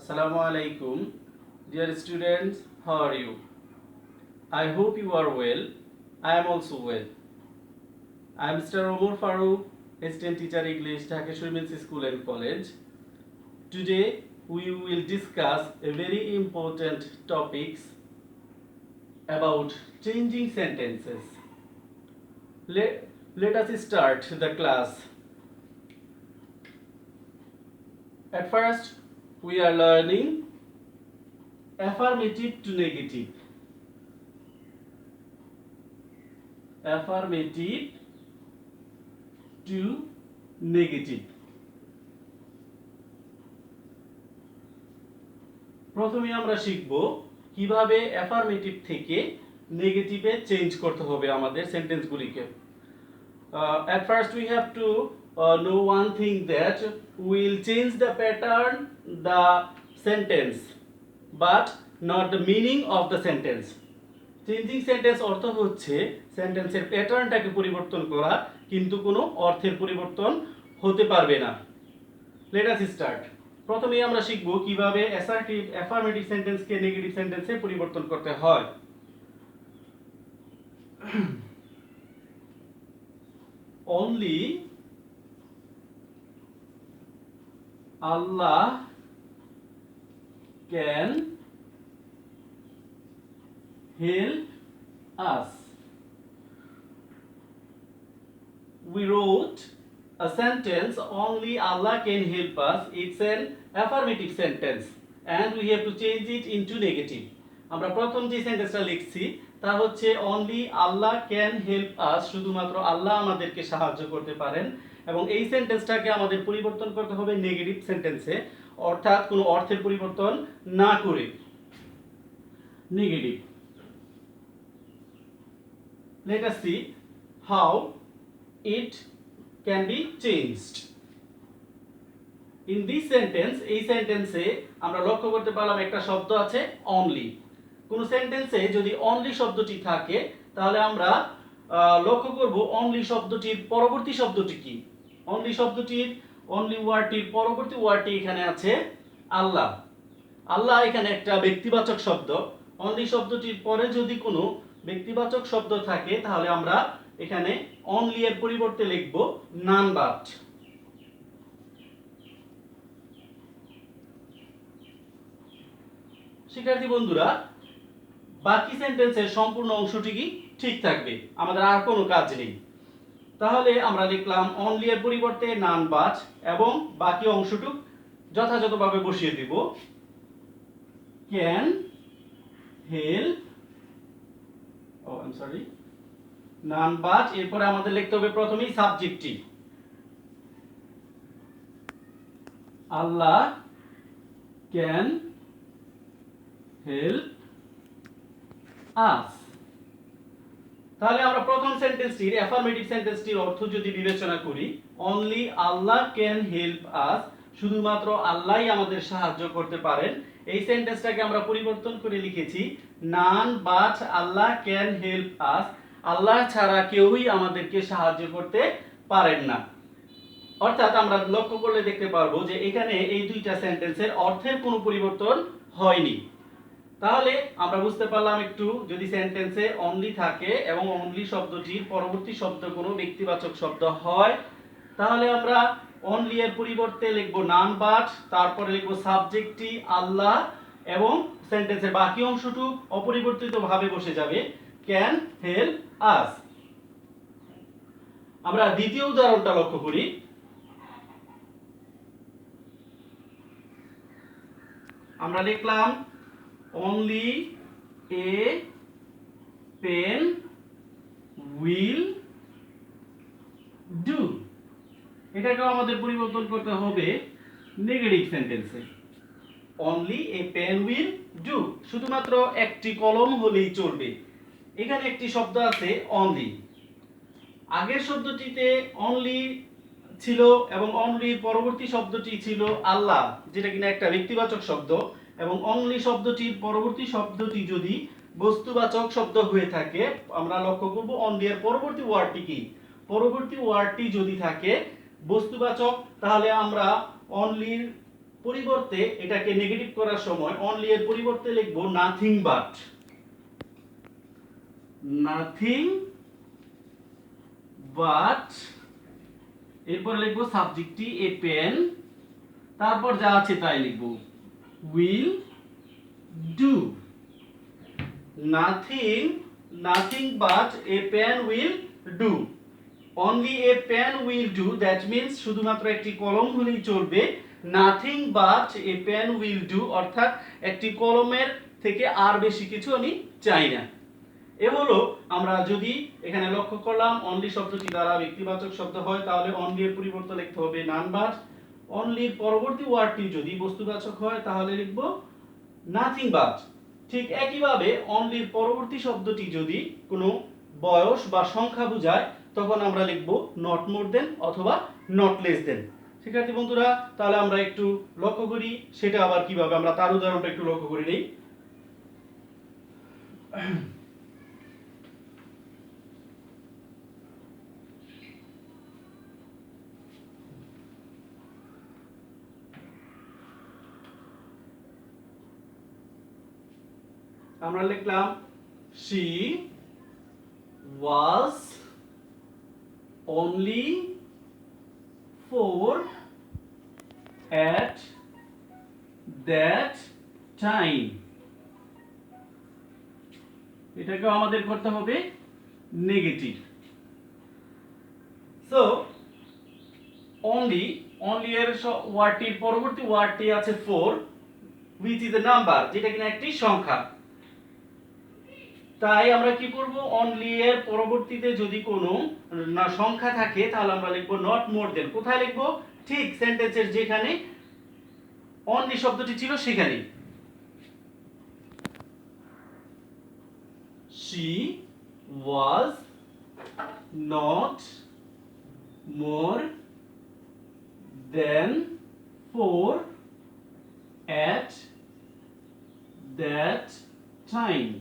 Assalamu alaikum. Dear students, how are you? I hope you are well. I am also well. I am Mr. Omar Farooq, Assistant Teacher English, Dhaka Women's School and College. Today we will discuss a very important topics about changing sentences. Let us start the class. At first, we are learning affirmative to negative. Affirmative to negative. প্রথমে আমরা শিখব কিভাবে affirmative থেকে নেগেটিভে change করতে হবে আমাদের সেন্টেন্সগুলিকে। At first we have to know one thing, that we will change the pattern, the sentence, but not the meaning of the sentence. Changing sentence অর্থ হচ্ছে সেন্টেন্সের প্যাটার্নটাকে পরিবর্তন করা, কিন্তু কোনো অর্থের পরিবর্তন হতে পারবে না। Let us start. প্রথমেই আমরা শিখব কিভাবে অ্যাসার্টিভ অ্যাফার্মেটিভ সেন্টেন্সকে নেগেটিভ সেন্টেন্সে পরিবর্তন করতে হয়। Only Allah can help us. We wrote a sentence, only Allah can help us. It's an affirmative sentence and we have to change it into negative. আমরা প্রথম যে সেন্টেন্সটা লিখছি তা হচ্ছে only Allah can help us, শুধুমাত্র আল্লাহ আমাদেরকে সাহায্য করতে পারেন, এবং এই সেন্টেন্সটাকে আমাদের পরিবর্তন করতে হবে নেগেটিভ সেন্টেন্সে, অর্থাৎ কোনো অর্থের পরিবর্তন না করে। Negative. Let us see how it can be changed. In this sentence, এই সেন্টেন্সে আমরা লক্ষ্য করতে পারলাম একটা শব্দ আছে only. কোন সেন্টেন্সে যদি only শব্দটি থাকে তাহলে আমরা লক্ষ্য করব only শব্দটির পরবর্তী শব্দটি কি। only শব্দটির only ওয়ার্ডটির পরবর্তী ওয়ার্ডটি এখানে আছে আল্লাহ। আল্লাহ এখানে একটা ব্যক্তিবাচক শব্দ। only শব্দটির পরে যদি কোনো ব্যক্তিবাচক শব্দ থাকে তাহলে আমরা এখানে only এর পরিবর্তে লিখব none but। শিক্ষার্থী বন্ধুরা, বাকি সেন্টেন্সের সম্পূর্ণ অংশটি কি ঠিক থাকবে, আমাদের আর কোনো কাজ নেই। তাহলে আমরা লিখলাম only এর পরিবর্তে none but এবং বাকি অংশটুক যথাযথভাবে বসিয়ে দিব can help, none but এরপরে আমাদের লিখতে হবে প্রথমেই সাবজেক্টটি আল্লাহ can help us। তাহলে আমরা প্রথম সেন্টেন্সটির অ্যাফার্মেটিভ সেন্টেন্সটির অর্থ যদি বিবেচনা করি, only Allah can help us, শুধুমাত্র আল্লাহই আমাদের সাহায্য করতে পারেন, এই সেন্টেন্সটাকে আমরা পরিবর্তন করে লিখেছি none but Allah can help us, আল্লাহ ছাড়া কেউই আমাদেরকে সাহায্য করতে পারেন না। অর্থাৎ আমরা লক্ষ্য করলে দেখতে পারবো যে এখানে এই দুইটা সেন্টেন্সের অর্থের কোনো পরিবর্তন হয়নি। তাহলে আমরা বুঝতে পারলাম একটু, যদি সেন্টেন্সে only থাকে এবং only শব্দটির পরবর্তী শব্দ কোনো ব্যক্তিবাচক শব্দ হয় তাহলে আমরা only এর পরিবর্তে লিখব none but, তারপরে লিখব সাবজেক্টটি আল্লাহ এবং সেন্টেন্সের বাকি অংশটুকু অপরিবর্তিতভাবে বসে যাবে can help us। আমরা দ্বিতীয় উদাহরণটা লক্ষ্য করি। আমরা লিখলাম only a pen will do, এটাকেও আমাদের পরিবর্তন করতে হবে নেগেটিভ সেন্টেন্সে only a pen will do, শুধুমাত্র একটি কলম হলেই চলবে। এখানে একটি শব্দ আছে only, আগের শব্দটিতে only ছিল এবং only পরবর্তী শব্দটি ছিল আল্লাহ, যেটা কিনা একটা ব্যক্তিবাচক শব্দ, এবং only শব্দটির পরবর্তী শব্দটি যদি বস্তুবাচক শব্দ হয়ে থাকে আমরা লক্ষ্য করব only এর পরবর্তী ওয়ার্ডটি কি। পরবর্তী ওয়ার্ডটি যদি থাকে বস্তুবাচক তাহলে আমরা only পরিবর্তে এটাকে নেগেটিভ করার সময় অনলি এর পরিবর্তে লিখব নাথিং বাট, নাথিং বাট, এরপর লিখব সাবজেক্টটি এ পেন, তারপর যা আছে তাই লিখব will do, nothing, nothing but a pen will do, only a pen will do, that means শুধুমাত্র একটি কলম হলেই চলবে, nothing but a pen will do অর্থাৎ একটি কলমের থেকে আর বেশি কিছু আমি চাই না। এ হলো আমরা যদি এখানে লক্ষ্য করলাম অনলি শব্দটি দ্বারা ব্যক্তিবাচক শব্দ হয় তাহলে অনলি এর পরিবর্তে লিখতে হবে নান বাট, অনলির পরবর্তী ওয়ার্ডটি যদি বস্তুবাচক হয় তাহলে লিখব নাথিং বাট। ঠিক একইভাবে অনলির পরবর্তী শব্দটি যদি কোনো বয়স বা সংখ্যা বোঝায় তখন আমরা লিখব নট মোর দেন অথবা নট লেস দেন। শিক্ষার্থী বন্ধুরা, তাহলে আমরা একটু লক্ষ্য করি সেটা আবার কিভাবে, আমরা তার উদাহরণটা একটু লক্ষ্য করে নিই। আমরা লিখলাম she was only 4 at that time, এটাকে আমাদের করতে হবে নেগেটিভ। সো only, only এর ওয়ার্ডটির পরবর্তী ওয়ার্ডটি আছে 4 which is a number, যেটা কিনা একটি সংখ্যা। তাই আমরা কি করব, অনলি এর পরবর্তীতে যদি কোনো সংখ্যা থাকে তাহলে আমরা লিখব নট মোর দেন। কোথায় লিখব, ঠিক সেন্টেন্সের যেখানে অনলি শব্দটি ছিল সেখানে। she was not more than 4 at that time,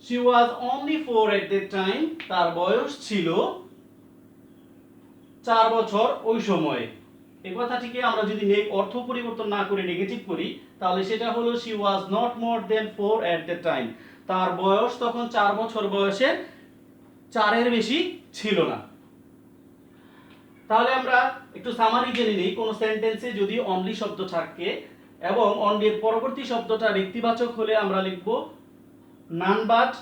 she was only 4 at that time, তার বয়স ছিল 4 বছর ওই সময়ে। এই কথাটিকে আমরা যদি অর্থ পরিবর্তন না করে নেগেটিভ করি তাহলে সেটা হলো she was not more than 4 at that time, তার বয়স তখন 4 বছর বয়সের 4 এর বেশি ছিল না। তাহলে আমরা একটু সামারি জেনে নিই, কোন সেন্টেন্সে যদি অনলি শব্দ থাকে এবং অনলি এর পরবর্তী শব্দটা ব্যক্তিবাচক হলে আমরা লিখব নান বাট,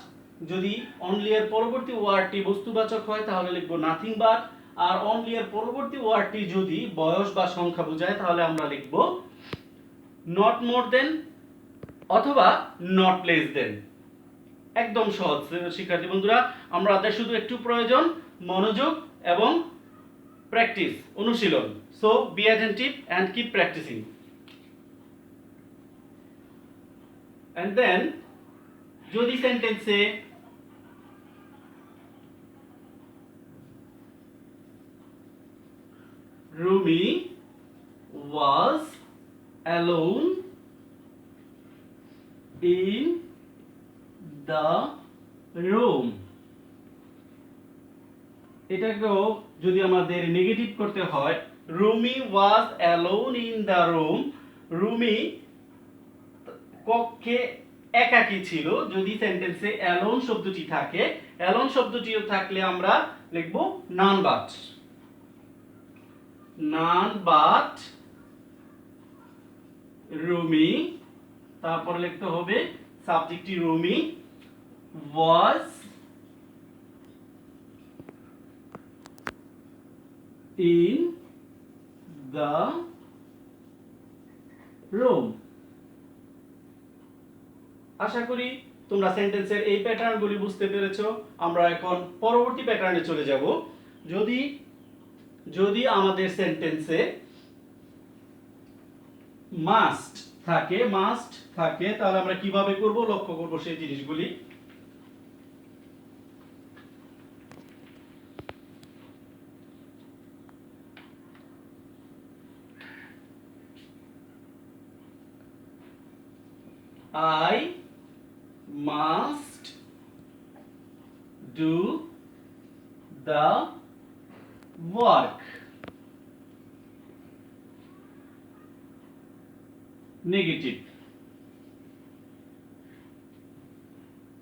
যদি অনলি এর পরবর্তী ওয়ার্ডটি বস্তুবাচক হয় তাহলে লিখব নাথিং বাট, আর অনলি এর পরবর্তী ওয়ার্ডটি যদি বয়স বা সংখ্যা বোঝায় তাহলে আমরা লিখব নট মোর দেন অথবা নট লেস দেন। একদম সহজ শিক্ষার্থী বন্ধুরা, আমাদের শুধু একটু প্রয়োজন মনোযোগ এবং প্র্যাকটিস, অনুশীলন। So be attentive and keep practicing. And then যদি সেন্টেন্সে Rumi was alone in the room, এটাকেও যদি আমাদের নেগেটিভ করতে হয়, Rumi was alone in the room, Rumi কক্ষে একাকী ছিল। যদি সেন্টেন্সে alone শব্দটি থাকে, alone শব্দটিও থাকলে আমরা লিখব none but, none but Rumi, তারপর লিখতে হবে সাবজেক্টটি Rumi was in the room। আশা করি তোমরা সেন্টেন্সের এই প্যাটার্নগুলি বুঝতে পেরেছো। আমরা এখন পরবর্তী প্যাটার্নে চলে যাব। যদি আমাদের সেন্টেন্সে মাস্ট থাকে তাহলে আমরা কিভাবে করব, লক্ষ্য করব সেই জিনিসগুলি। I must do the work, negative.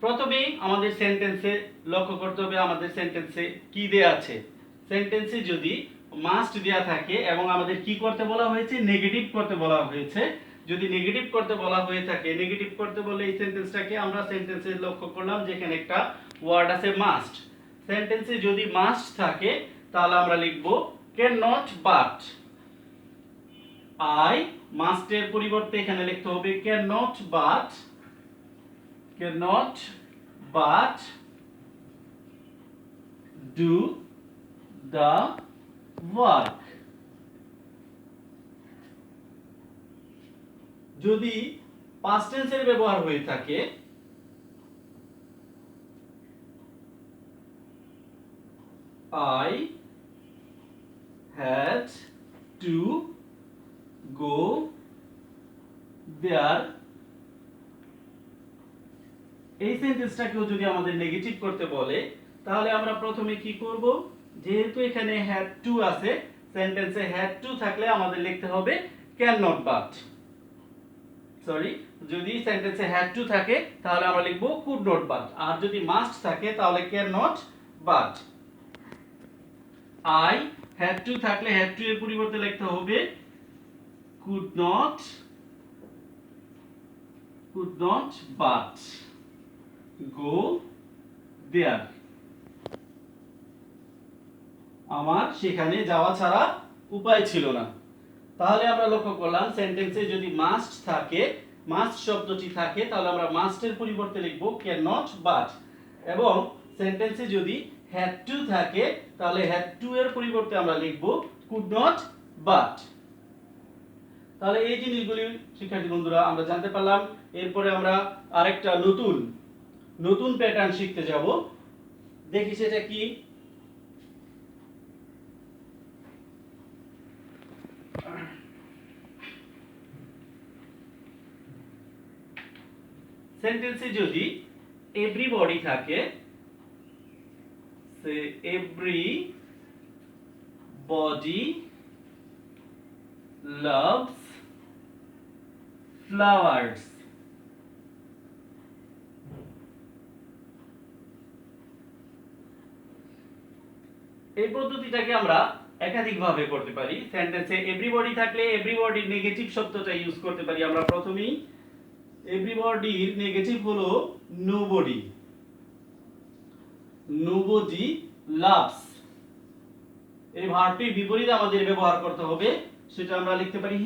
প্রথমেই আমাদের সেন্টেন্সে লক্ষ্য করতে হবে আমাদের সেন্টেন্সে কি দেয়া আছে। সেন্টেন্সে যদি মাস্ট দেয়া থাকে এবং আমাদের কি করতে বলা হয়েছে, নেগেটিভ করতে বলা হয়েছে। যদি নেগেটিভ করতে বলা হয়ে থাকে, নেগেটিভ করতে বলে এই সেন্টেন্সটাকে আমরা সেন্টেন্সে লক্ষ্য করলাম যেখানে একটা ওয়ার্ড আছে মাস্ট। সেন্টেন্সে যদি মাস্ট থাকে তাহলে আমরা লিখব ক্যান নট বাট। আই মাস্টের পরিবর্তে এখানে লিখতে হবে can not but, cannot but do the work। যদি past tense এর ব্যবহার হয়ে থাকে I had to go there, এই সেন্টেন্সটাকেও যদি আমাদের নেগেটিভ করতে বলে তাহলে আমরা প্রথমে কি করব, যেহেতু এখানে হ্যাড টু আছে, সেন্টেন্সে হ্যাড টু থাকলে আমাদের লিখতে হবে ক্যান নট বাট। সরি, যদি সেন্টেন্সে হ্যাড টু থাকে তাহলে আমরা লিখব কুড নট বাট, আর যদি মাস্ট থাকে তাহলে can not but. I had to থাকলে হ্যাড টু এর পরিবর্তে লিখতে হবে কুড নট বাট গো দেয়ার। আমার সেখানে যাওয়া ছাড়া উপায় ছিল না। তাহলে আমরা লক্ষ্য করলাম সেন্টেন্সে যদি মাস্ট থাকে, মাস্ট শব্দটি থাকে তাহলে আমরা মাস্টের পরিবর্তে লিখব ক্যান নট বাট, এবং সেন্টেন্সে যদি হ্যাড টু থাকে তাহলে হ্যাড টু এর পরিবর্তে আমরা লিখব কুড নট বাট। তাহলে এই জিনিসগুলি শিক্ষার্থী বন্ধুরা আমরা জানতে পারলাম। এরপরে আমরা আরেকটা নতুন প্যাটার্ন শিখতে যাব, দেখি সেটা কি। সেন্টেন্সে যদি এভরিবডি থাকে, সে এভরিবডি লাভস ফ্লাওয়ার্স। এই পদ্ধতিটাকে আমরা একাধিক ভাবে করতে পারি। সেন্টেন্সে এভরিবডি থাকলে এভরিবডির নেগেটিভ শব্দটা ইউজ করতে পারি আমরা প্রথমেই। এভরিবডির নেগেটিভ হলো নোবডি। Nobody loves. এই ভার্বটির বিপরীত আমাদের ব্যবহার করতে হবে, সেটা আমরা লিখতে পারি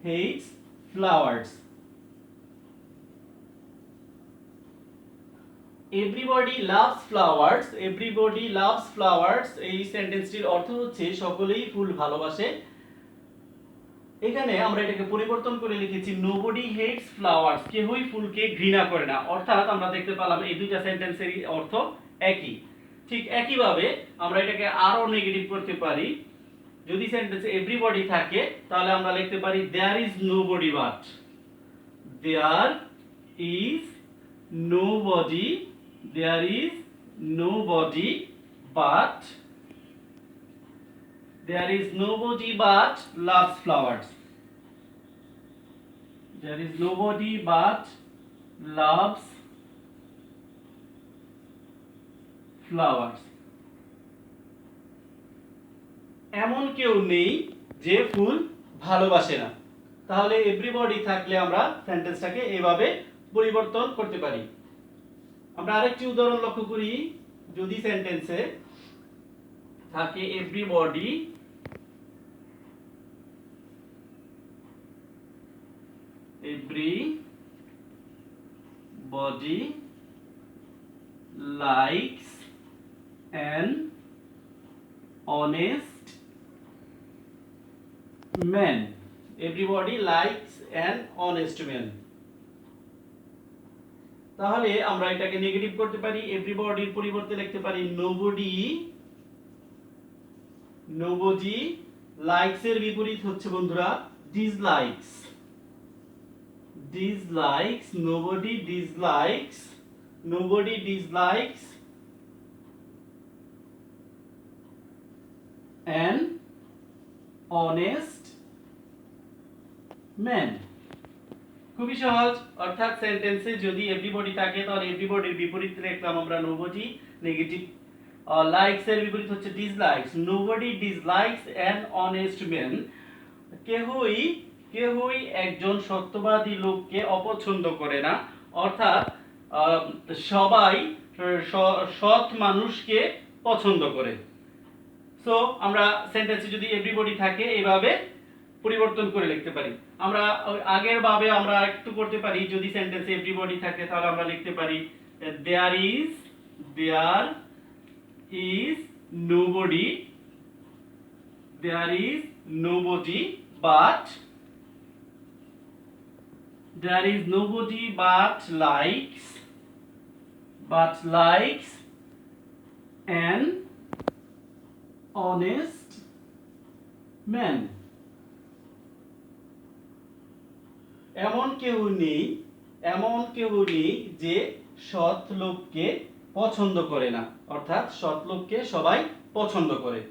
hates flowers. Everybody loves flowers, everybody loves flowers, এই সেন্টেন্সটির অর্থ হচ্ছে সকলেই ফুল ভালোবাসে। এখানে আমরা এটাকে পরিবর্তন করে লিখেছি নোবডি হেটস ফ্লাওয়ার্স, কেউই ফুলকে ঘৃণা করে না। অর্থাৎ আমরা দেখতে পেলাম এই দুইটা সেন্টেন্সেরই অর্থ একই। ঠিক একইভাবে আমরা এটাকে আরো নেগেটিভ করতে পারি। যদি সেন্টেন্সে এভরিবডি থাকে তাহলে আমরা লিখতে পারি there is nobody but. There is nobody, there is nobody but, there is nobody but loves flowers, there is nobody but loves flowers। এমন কেউ নেই যে ফুল ভালোবাসে না। তাহলে এভরিবডি থাকলে আমরা সেন্টেন্সটাকে এইভাবে পরিবর্তন করতে পারি। আমরা আরেকটি উদাহরণ লক্ষ্য করি। যদি সেন্টেন্সে থাকে everybody likes an honest man, everybody likes an honest man. তাহলে আমরা এটাকে নেগেটিভ করতে পারি, এভরিবডির পরিবর্তে লিখতে পারি নোবডি লাইকস এর বিপরীত হচ্ছে বন্ধুরা dislikes. Nobody dislikes an honest men। খুবই সহজ, অর্থাৎ সেন্টেন্সে যদি এভরিবডি থাকে তাহলে এভরিবডির বিপরীত লিখলাম আমরা নোবডি, নেগেটিভ লাইকস এর বিপরীত হচ্ছে dislikes, nobody dislikes an honest man. কেহই কেহই একজন সত্যবাদী লোককে অপছন্দ করে না, অর্থাৎ সবাই সৎ মানুষকে পছন্দ করে। সো আমরা সেন্টেন্সে যদি এভরিবডি থাকে এইভাবে পরিবর্তন করে লিখতে পারি। আমরা আগের ভাবে আমরা একটু করতে পারি, যদি সেন্টেন্সে এভরিবডি থাকে তাহলে আমরা লিখতে পারি there is nobody, but likes an honest man। এমন কেউ নেই যে সৎ লোককে পছন্দ করে না, অর্থাৎ সৎ লোককে সবাই পছন্দ করে।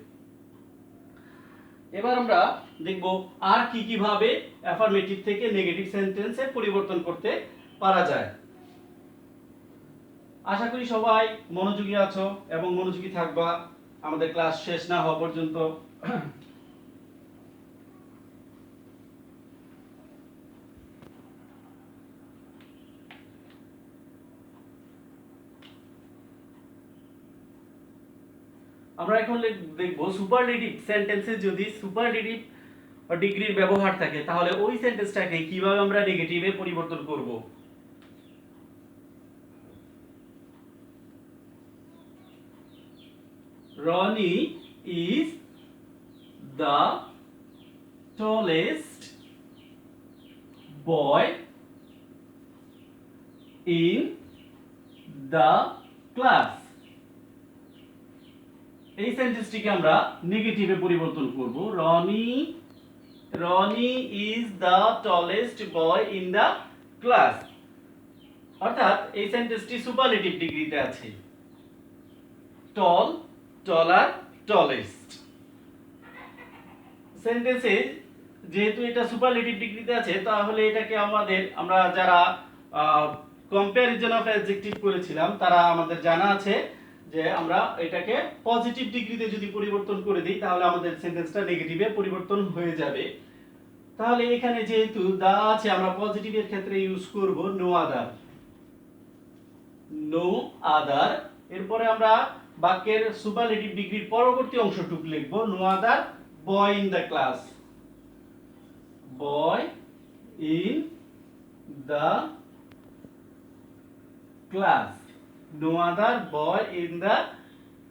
এবার আমরা দেখব আর কি ভাবে অ্যাফার্মেটিভ থেকে নেগেটিভ সেন্টেন্সে পরিবর্তন করতে পারা যায়। আশা করি সবাই মনোযোগী আছো এবং মনোযোগী থাকবা আমাদের ক্লাস শেষ না হওয়া পর্যন্ত। আমরা এখন দেখব সুপারলেটিভ সেন্টেন্সে যদি সুপারলেটিভ ডিগ্রির ব্যবহার থাকে তাহলে ওই সেন্টেন্সটাকে কিভাবে আমরা নেগেটিভে পরিবর্তন করব। Ronnie is the tallest boy in the class। এই সেন্টেন্সটিকে আমরা নেগেটিভে পরিবর্তন করব। Ronnie is the tallest boy in the class, অর্থাৎ এই সেন্টেন্সটি সুপারলেটিভ ডিগ্রিতে আছে। taller, tallest সেন্টেন্সে যেহেতু এটা সুপারলেটিভ ডিগ্রিতে আছে তাহলে এটাকে আমরা যারা কম্প্যারিজন অফ অ্যাডজেক্টিভ করেছিলাম তারা আমাদের জানা আছে যে আমরা এটাকে পজিটিভ ডিগ্রিতে যদি পরিবর্তন করে দিই তাহলে আমাদের সেন্টেন্সটা নেগেটিভে পরিবর্তন হয়ে যাবে। তাহলে এখানে যেহেতু দা আছে আমরা পজিটিভের ক্ষেত্রে ইউজ করব নো আদার। এরপরে আমরা বাক্যের সুপারলেটিভ ডিগ্রির পরবর্তী অংশটুকু লিখব no other boy in the class. Boy in the class, no other boy in the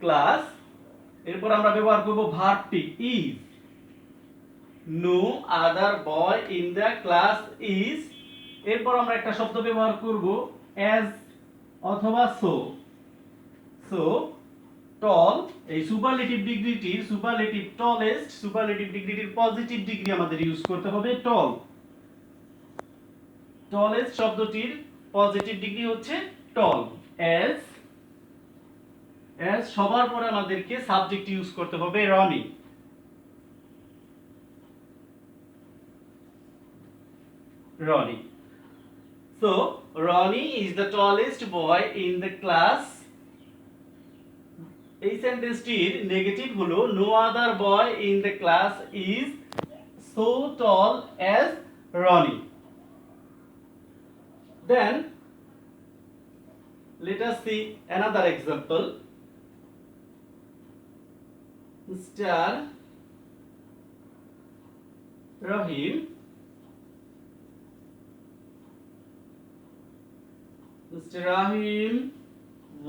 class. এরপর আমরা ব্যবহার করব ভার্বটি is. No other boy in the class is. এরপর আমরা একটা শব্দ ব্যবহার করব অ্যাজ অথবা সো। টল, এই সুপারলেটিভ ডিগ্রিটির পজিটিভ ডিগ্রি আমাদের ইউজ করতে হবে টল। টলেস্ট শব্দটির পজিটিভ ডিগ্রি হচ্ছে টল। অ্যাজ সবার পরে আমাদেরকে সাবজেক্ট ইউজ করতে হবে Roni. So Ronnie is the tallest boy in the class। এই সেন্টেন্সটির নেগেটিভ হলো no other boy in the class is so tall as Ronnie। Then let us see another example. Mr. Rahim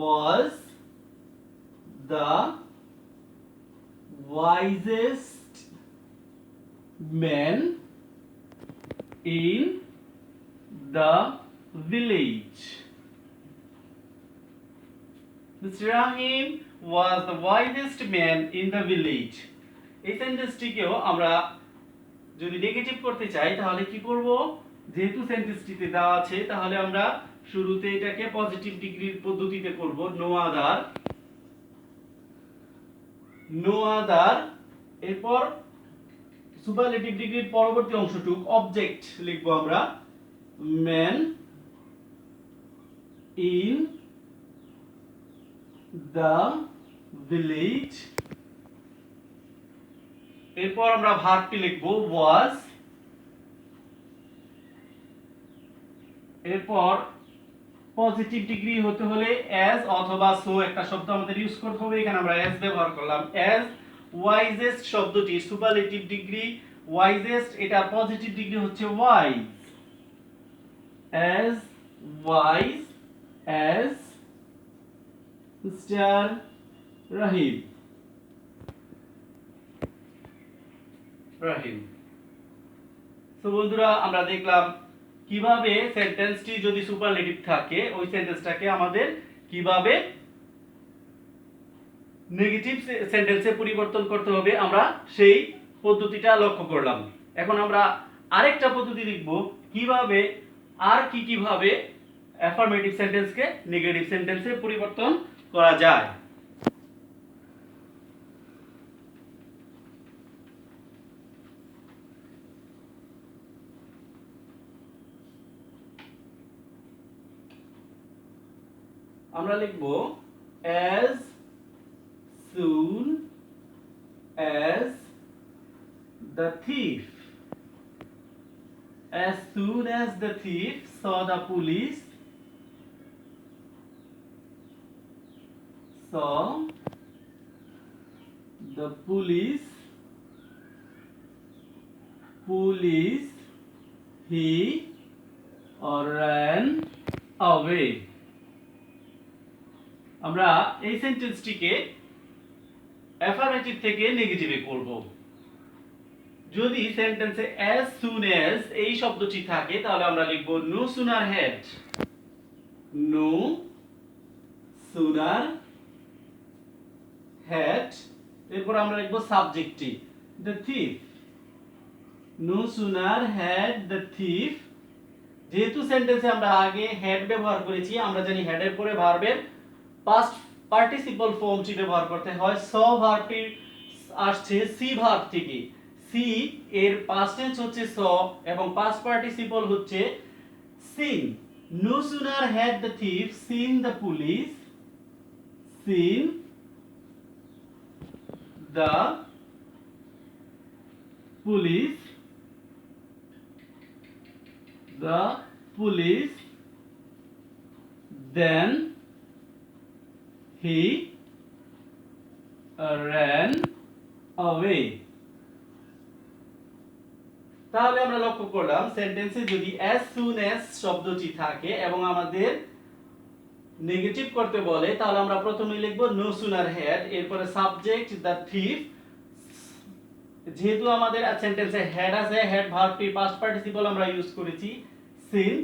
was the wisest man in the village। Mr. Rahim was the wisest man in the village। এই সেন্টেন্সটিকেও আমরা যদি negative করতে চাই তাহলে কি করব, যেহেতু সেন্টেন্সটিতে দেওয়া আছে তাহলে আমরা শুরুতে এটাকে পজিটিভ ডিগ্রির পদ্ধতিতে করব নো আদার। এরপর সুপারলেটিভ ডিগ্রির পরবর্তী অংশটুক অবজেক্ট লিখবো আমরা ম্যান ইন দ্য ভিলেজ। এরপর আমরা ভার্বটি লিখবো ওয়াজ। এরপর পজিটিভ ডিগ্রি হতে হলে অ্যাজ অথবা সো একটা শব্দ আমাদের ইউজ করতে হবে, এখানে আমরা অ্যাজ ব্যবহার করলাম। অ্যাজ ওয়াইজেস্ট শব্দটি সুপারলেটিভ ডিগ্রি ওয়াইজেস্ট, এটা পজিটিভ ডিগ্রি হচ্ছে wise. As wise as mister Rahim. Rahim. তো বন্ধুরা আমরা দেখলাম কিভাবে সেন্টেন্সটি যদি সুপারলেটিভ থাকে ওই সেন্টেন্সটাকে আমাদের কিভাবে নেগেটিভ সেন্টেন্সে পরিবর্তন করতে হবে, আমরা সেই পদ্ধতিটা লক্ষ্য করলাম। এখন আমরা আরেকটা পদ্ধতি লিখব কিভাবে আর কিভাবে অ্যাফার্মেটিভ সেন্টেন্সকে নেগেটিভ সেন্টেন্সে পরিবর্তন করা যায়। আমরা লিখব as soon as the thief, as soon as the thief saw the police, saw the police, he ran away। আমরা এই সেন্টেন্সটিকে অ্যাফার্মেটিভ থেকে নেগেটিভে করব। যদি সেন্টেন্সে as soon as এই শব্দটি থাকে তাহলে আমরা লিখব no sooner had, no sooner had। এরপর আমরা লিখব সাবজেক্টটি the thief, no sooner had the thief। যেহেতু সেন্টেন্সে আমরা আগে had ব্যবহার করেছি, আমরা জানি had এর পরে ভার্বের পাস্ট পার্টিসিপল ফর্মটি ব্যবহার করতে হয়। saw ভার্বটি আসছে সি ভার্ব থেকে, সি এর পাস্ট টেন্স হচ্ছে saw এবং পাস্ট পার্টিসিপল হচ্ছে seen। no sooner had the thief seen the police, seen the police, then he ran away। তাহলে আমরা লক্ষ্য করলাম সেন্টেন্সে যদি as soon as শব্দটি থাকে এবং আমাদের নেগেটিভ করতে বলে তাহলে আমরা প্রথমে লিখব no sooner had, এরপরে সাবজেক্ট the thief। যেহেতু আমাদের সেন্টেন্সে had আছে, had ভার্বটি পাস্ট পার্টিসিপল আমরা ইউজ করেছি seen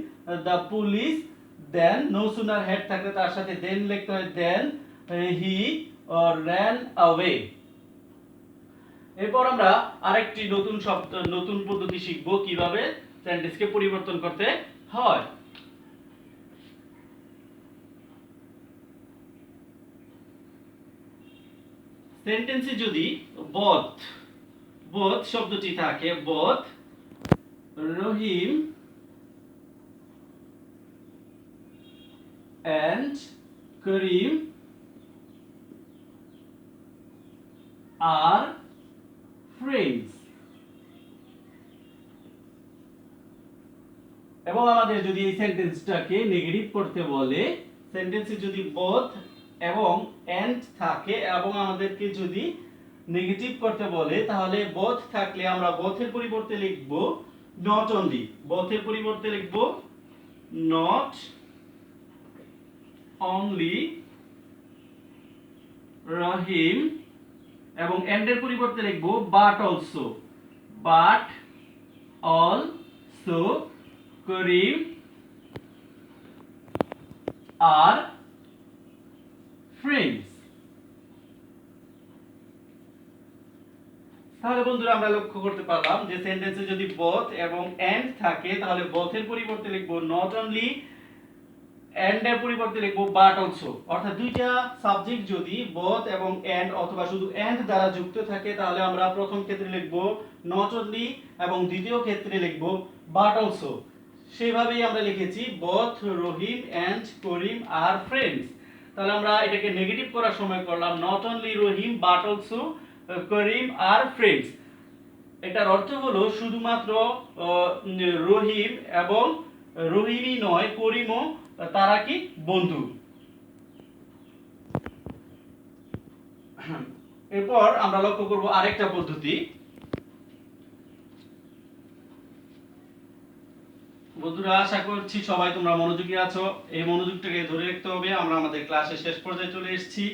the police, then no sooner had থাকলে তার সাথে then লিখতে হয় then he ran away। এরপর আমরা আরেকটি নতুন শব্দ নতুন পদ্ধতি শিখব কিভাবে সেন্টেন্সকে পরিবর্তন করতে হয়। সেন্টেন্সে যদি both শব্দটি থাকে, both Rahim and Karim are friends, এবং আমাদের যদি এই সেন্টেন্সটাকে নেগেটিভ করতে বলে, সেন্টেন্সে যদি both এবং and থাকে এবং আমাদেরকে যদি নেগেটিভ করতে বলে তাহলে both থাকলে আমরা both এর পরিবর্তে লিখব not only, both এর পরিবর্তে লিখব not only রহিম, এবং and এর পরিবর্তে লিখব but also Karim are friends। তাহলে বন্ধুরা আমরা লক্ষ্য করতে পারলাম যে সেন্টেন্সে যদি both এবং and থাকে তাহলে both এর পরিবর্তে লিখব not only এন্ড এর পরিবর্তে লিখব বাট অলসো। অর্থাৎ দুইটা সাবজেক্ট যদি both এবং এন্ড অথবা শুধু এন্ড দ্বারা যুক্ত থাকে তাহলে আমরা প্রথম ক্ষেত্রে লিখব নট অনলি এবং দ্বিতীয় ক্ষেত্রে লিখব বাট অলসো। সেভাবেই আমরা লিখেছি both Rahim and Karim are friends. তাহলে আমরা এটাকে নেগেটিভ করার সময় করলাম not only Rahim but also Karim are friends. এটার অর্থ হলো শুধুমাত্র রহিম এবং রহিমই নয় করিমও তারা কি বন্ধু। এরপর আমরা লক্ষ্য করব আরেকটা পদ্ধতি। বন্ধুরা আশা করছি সবাই তোমরা মনোযোগী আছো। এই মনোযোগটাকে ধরে রাখতে হবে। আমরা আমাদের ক্লাসের শেষ পর্যায়ে চলে এসেছি।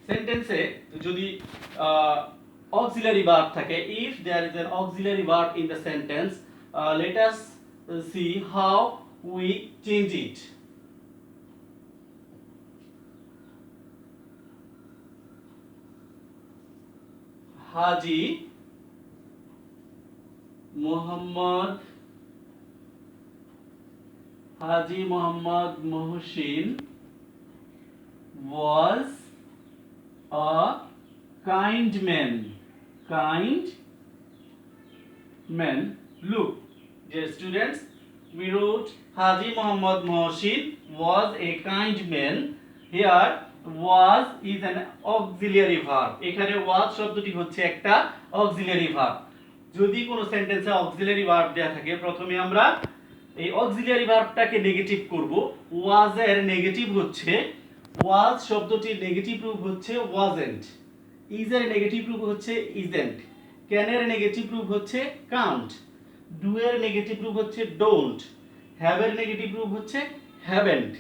সেন্টেন্সে যদি auxiliary verb থাকে, if there is an auxiliary verb in the sentence, let us see how we change it. Haji Muhammad Mohsin was a kind man. Look, dear students, we wrote Haji Muhammad Mohsin was a kind man. Here was is an auxiliary verb. এখানে was শব্দটি হচ্ছে একটা auxiliary verb. যদি কোনো সেন্টেন্সে auxiliary verb দেয়া থাকে প্রথমে আমরা এই auxiliary ভার্বটাকে নেগেটিভ করব। was এর নেগেটিভ হচ্ছে was শব্দটির নেগেটিভ রূপ হচ্ছে wasn't, is এর নেগেটিভ রূপ হচ্ছে isn't, can এর নেগেটিভ রূপ হচ্ছে can't, do এর নেগেটিভ রূপ হচ্ছে don't, have এর নেগেটিভ রূপ হচ্ছে haven't।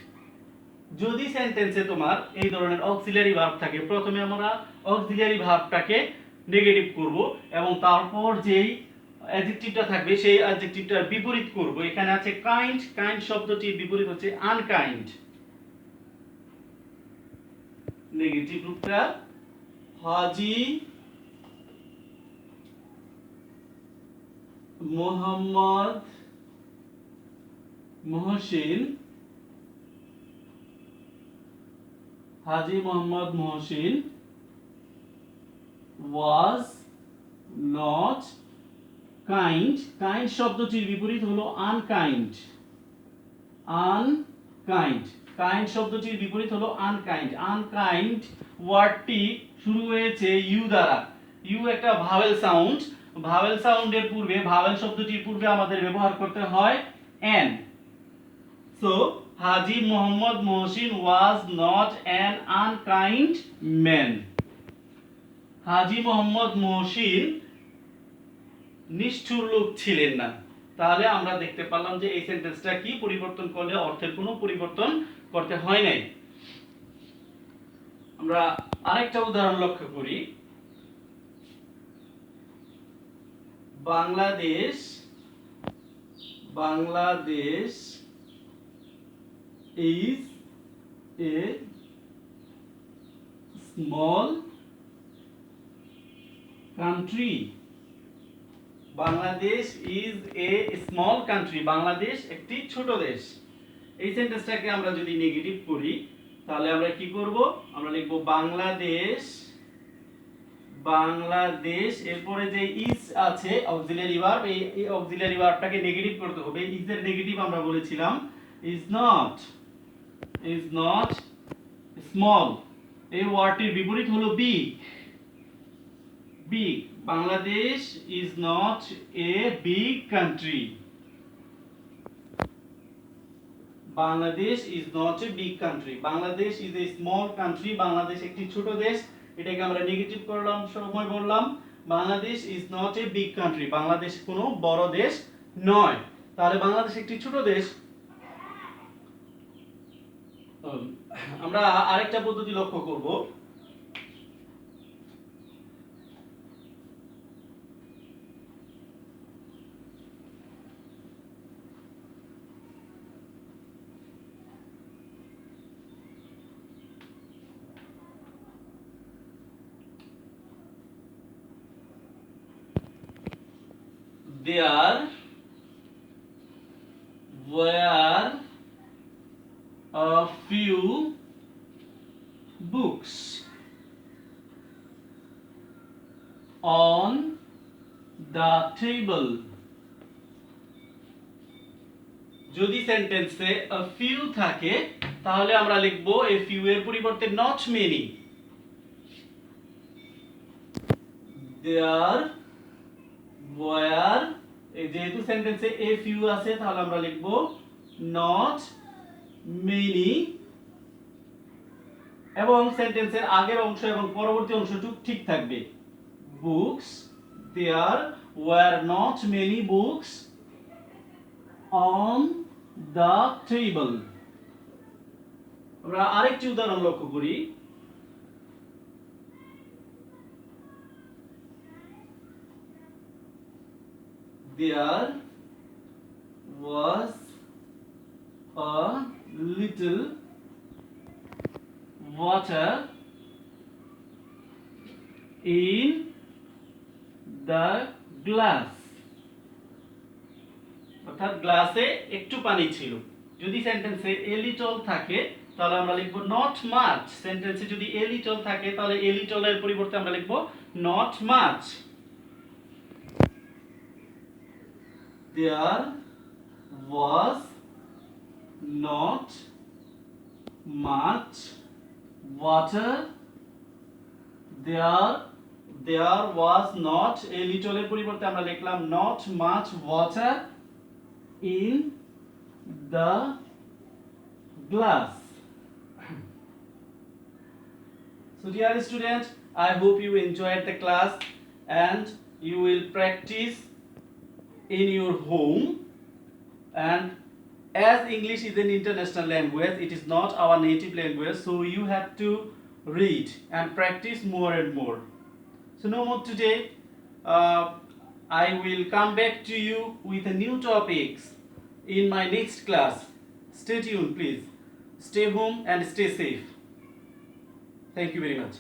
যদি সেন্টেন্সে তোমার এই ধরনের অক্সিলারি ভার্ব থাকে প্রথমে আমরা অক্সিলারি ভার্বটাকে নেগেটিভ করব এবং তারপর যেই অ্যাডজেক্টিভটা থাকবে সেই অ্যাডজেক্টিভটার বিপরীত করব। এখানে আছে কাইন্ড, কাইন্ড শব্দটির বিপরীত হচ্ছে আনকাইন্ড। নেগেটিভ রূপটা Haji Mohammad Mohsin was not kind. Kind শব্দটির বিপরীত হলো আনকাইন্ড। কাইন্ড শব্দটির বিপরীত হলো আনকাইন্ড। আনকাইন্ড ওয়ার্ডটি শুরু হয়েছে ইউ দ্বারা। ইউ একটা ভাওয়েল সাউন্ড। ভাওয়েল সাউন্ডের পূর্বে, ভাওয়েল শব্দটির পূর্বে আমাদের ব্যবহার করতে হয় N. So Haji Mohammad Mohsin was not an unkind man. হাজি মোহাম্মদ মহসিন নিষ্ঠুর লোক ছিলেন না। তাহলে আমরা দেখতে পারলাম যে এই সেন্টেন্সটা কি পরিবর্তন করলে অর্থের কোনো পরিবর্তন করতে হয় নাই। আমরা আরেকটা উদাহরণ লক্ষ্য করি। Bangladesh is a small country. Bangladesh is a small country. Bangladesh একটি ছোট দেশ। এই সেন্টেন্সটাকে আমরা যদি নেগেটিভ করি তাহলে আমরা কি করব? আমরা লিখব বাংলাদেশ এরপরে যে is আছে অক্সিলারি ভার্ব, এই অক্সিলারি ভার্বটাকে নেগেটিভ করতে হবে। is এর নেগেটিভ আমরা বলেছিলাম is not small। এই ওয়ার্ডটির বিপরীত হলো big। Bangladesh is not a big country. Bangladesh is not a big country. Bangladesh is a small country. Bangladesh একটি ছোট দেশ। এটাকে আমরা নেগেটিভ করলাম, সময় বললাম Bangladesh is not a big country. Bangladesh কোনো বড় দেশ নয়। তাহলে বাংলাদেশ একটি ছোট দেশ। আমরা আরেকটা পদ্ধতি লক্ষ্য করব। there were a few books on the table. যদি সেন্টেন্সে a few থাকে তাহলে আমরা লিখব a few এর পরিবর্তে not many. there were যেহেতু সেন্টেন্সে a few আছে তাহলে আমরা লিখব not many এবং সেন্টেন্সের আগের অংশ এবং পরবর্তী অংশটুকু ঠিক থাকবে। books there were not many books on the table. আমরা আরেকটি উদাহরণ লক্ষ্য করি। there was a little water in the glass. অর্থাৎ গ্লাসে একটু পানি ছিল। যদি সেন্টেন্সে a little থাকে তাহলে আমরা লিখব not much. সেন্টেন্সে যদি a little থাকে তাহলে a little এর পরিবর্তে আমরা লিখব not much. there was not much water. there was not a little এর পরিবর্তে আমরা লিখলাম not much water in the glass. So dear students, I hope you enjoyed the class and you will practice in your home. And as English is an international language, it is not our native language, so you have to read and practice more and more. So no more today. I will come back to you with a new topics in my next class. Stay tuned, please. Stay home and stay safe. Thank you very much.